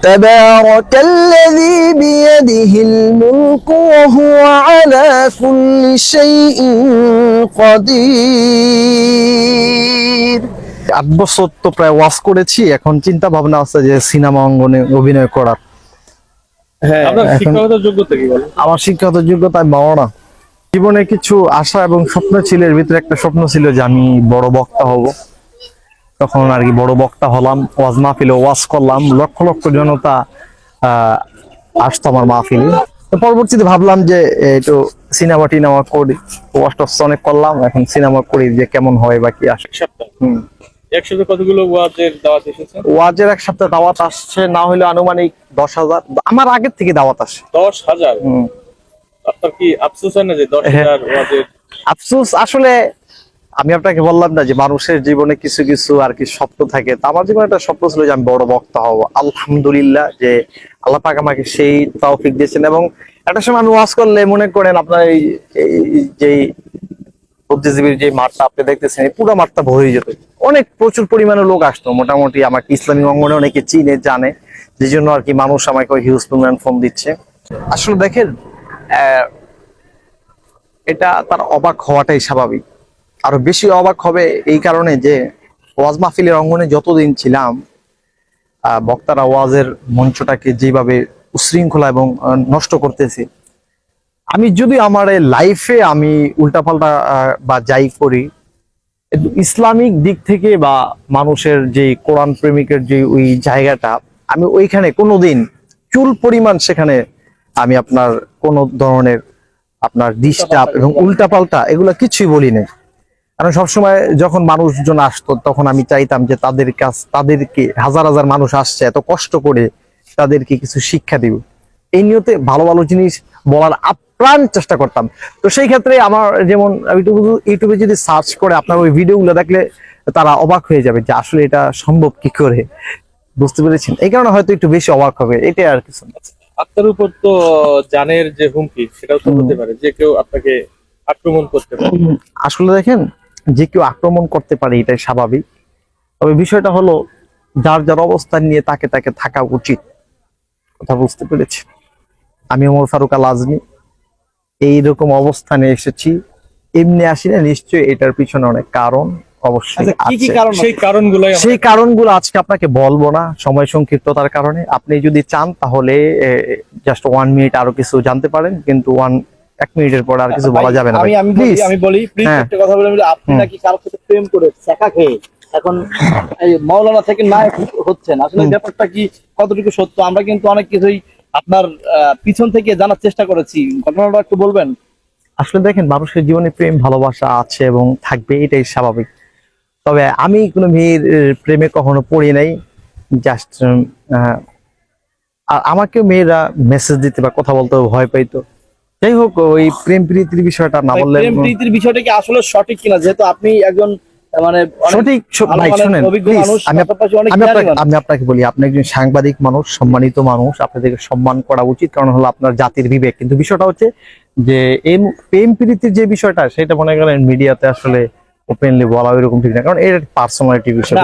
تبارك الذي بيده الملك وهو على كل شيء قدير। 8 বছর তো প্রায় ওয়াজ করেছি, এখন চিন্তা ভাবনা আছে যে সিনেমা অঙ্গনে অভিনয় করার। হ্যাঁ, আপনার শিক্ষাগত যোগ্যতা কি বলেন? আমার শিক্ষাগত যোগ্যতা আমি বড় না। জীবনে কিছু আশা এবং স্বপ্ন ছিল, এর ভিতরে একটা স্বপ্ন ছিল যে আমি বড় বক্তা হব। তখন আর কি বড় বক্তা হলাম, ওয়াজ মাহফিলে ওয়াজ করলাম, লক্ষ লক্ষ জনতা আসতো আমার মাহফিলে। তো পরবর্তীতে ভাবলাম যে একটু সিনেমা টিনেমা করি, ওয়াজ অনেক করলাম, এখন সিনেমা করি যে কেমন হয় বা কি আসে। এক সপ্তাহে কতগুলো ওয়াজের দাওয়াত এসেছে? ওয়াজের এক সপ্তাহে দাওয়াত আসছে না হলে আনুমানিক 10,000, আমার আগের থেকে দাওয়াত আসে। 10,000? আপনার কি আফসোস হয় না যে 10,000 ওয়াজের? আফসোস আসলে আমি আপনাকে বললাম না যে মানুষের জীবনে কিছু কিছু আর কি স্বপ্ন থাকে, তো আমার জীবনে একটা স্বপ্ন ছিল যে আমি বড় বক্তা হব। আলহামদুলিল্লাহ যে আল্লাহ পাক আমাকে সেই তৌফিক দিয়েছেন। এবং একটা সময় আমি ওয়াজ করলে মনে করেন আপনার এই যে বুদ্ধিজীবীর যে মাঠটা আপনি দেখতেছেন, এই পুরো মাঠটা ভরে যেত, অনেক প্রচুর পরিমাণে লোক আসতো। মোটামুটি আমাকে ইসলামিক অঙ্গনে অনেকে চিনে জানে, যে জন্য আর কি মানুষ আমাকে হিউজ পরিমাণ ফোন দিচ্ছে। আসলে দেখেন এটা তার অবাক হওয়াটাই স্বাভাবিক। আরো বেশি অবাক হবে এই কারণে যে ওয়াজ মাহফিলের অঙ্গনে যতদিন ছিলাম, বক্তারা ওয়াজের মঞ্চটাকে যেভাবে উশৃঙ্খলা এবং নষ্ট করতেছে, আমি যদি আমার লাইফে আমি উল্টাপাল্টা বা যাই করি, ইসলামিক দিক থেকে বা মানুষের যে কোরআন প্রেমিকের যে ওই জায়গাটা, আমি ওইখানে কোনোদিন চুল পরিমাণ সেখানে আমি আপনার কোন ধরনের আপনার ডিস্টার্ব এবং উল্টাপাল্টা এগুলা কিছুই বলি না। কারণ সবসময় যখন মানুষজন আসতো তখন আমি চাইতাম যে তাদেরকে হাজার হাজার মানুষ আসছে এত কষ্ট করে, তাদেরকে কিছু শিক্ষা দিব, এই নিয়তে ভালো ভালো জিনিস বলার আপ্রাণ চেষ্টা করতাম। তো সেই ক্ষেত্রে আমার যেমন ইউটিউবে যদি সার্চ করে আপনার ওই ভিডিওগুলো দেখলে তারা অবাক হয়ে যাবে যে আসলে এটা সম্ভব কি করে, বুঝতে পেরেছেন? এই কারণে হয়তো একটু বেশি অবাক হবে, এটাই আর কিছু না। আপনার উপর তো জানের যে হুমকি সেটাও তো হতে পারে, যে কেউ আপনাকে আক্রমণ করতে পারে। আসলে দেখেন, যে কেউ আক্রমণ করতে পারে এটাই স্বাভাবিক, তবে বিষয়টা হলো যার যার অবস্থান নিয়ে তাকে তাকে থাকা উচিত। কথা বুঝতে পেরেছি? আমি ওমর ফারুক আল আজমি এইরকম অবস্থানে এসেছি, এমনি আসি না, নিশ্চয়ই এটার পিছনে অনেক কারণ অবশ্যই আছে। সেই কারণগুলো আজকে আপনাকে বলবো না, সময় সংক্ষিপ্ততার কারণে। আপনি যদি চান তাহলে জাস্ট 1 মিনিট আরো কিছু জানতে পারেন, কিন্তু 1 মিনিটের পর আর কিছু বলা যাবে না। আমি বলি প্লিজ একটা কথা বলে, আপনি নাকি কারোর সাথে প্রেম করে শেখা খেয়ে এখন এই মাওলানা থেকে নায়ক হচ্ছেন, আসলে ব্যাপারটা কি কতটুকু সত্য? আমরা কিন্তু অনেক কিছুই আপনার পিছন থেকে জানার চেষ্টা করেছি, ঘটনাটা একটু বলবেন? আসলে দেখেন, মানুষের জীবনে প্রেম ভালোবাসা আছে এবং থাকবে, এটাই স্বাভাবিক। তবে আমি কোনো মেয়ের প্রেমে কখনো পড়ি নাই। জাস্ট আমাকে মেয়েরা মেসেজ দিতে বা কথা বলতে ভয় পাইতো। যাই হোক, ওই প্রেম প্রীতির বিষয়টা না বললে। প্রেম প্রীতির বিষয়টা কি আসলে সঠিক কিনা, যেহেতু আপনি একজন মানে সঠিক ভাই শুনেন, আমি আপনাকে বলি, আপনি একজন সাংবাদিক মানুষ, সম্মানিত মানুষ, আপনাদেরকে সম্মান করা উচিত, কারণ হলো আপনার জাতির বিবেক। কিন্তু বিষয়টা হচ্ছে যে এই প্রেম প্রীতির যে বিষয়টা, সেটা মনে করেন মিডিয়াতে আসলে ওপেনলি বলা এরকম ঠিক না, কারণ এর পার্সোনালিটি বিষয়।